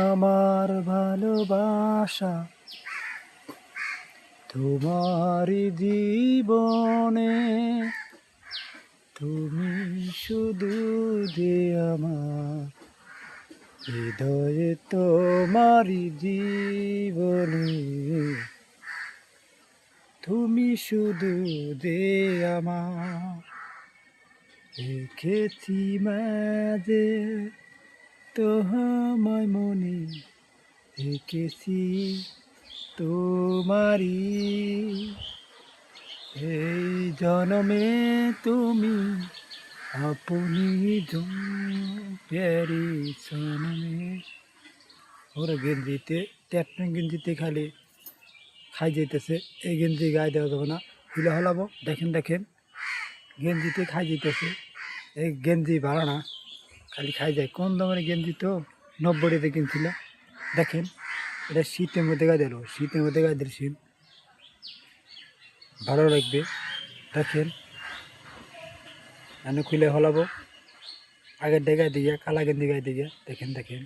আমার ভালোবাসা তোমারই জীবনে, তুমি শুধু যে আমার হৃদয়ে, তোমারই জীবনে, তুমি শুধু যে আমার রেখেছি মাঝে, তোমায় মনে রেখেছি তোমারই এই জনমে, তুমি আপনি প্যারি সনমে। ওরা গেঞ্জিতে ট্যাটন গেঞ্জিতে খাই যেতেছে, এই গেঞ্জি গায়ে দেওয়া যাবে না, হিলে হলাবো। দেখেন দেখেন, গেঞ্জিতে খাই যেতেছে, এই গেঞ্জি ভাড়া না, খালি খাই যায়। কোন দামের গেঞ্জি তো 90 কিনছিল। দেখেন, এটা শীতের মধ্যে গায়ে দিল, শীতের মধ্যে গায়ে দিয়েছি, ভালো লাগবে। দেখেন, আমি খুলে হলাবো, আগের গায়ে দিয়ে কালা গেঞ্জি গায়ে দিয়ে, দেখেন দেখেন।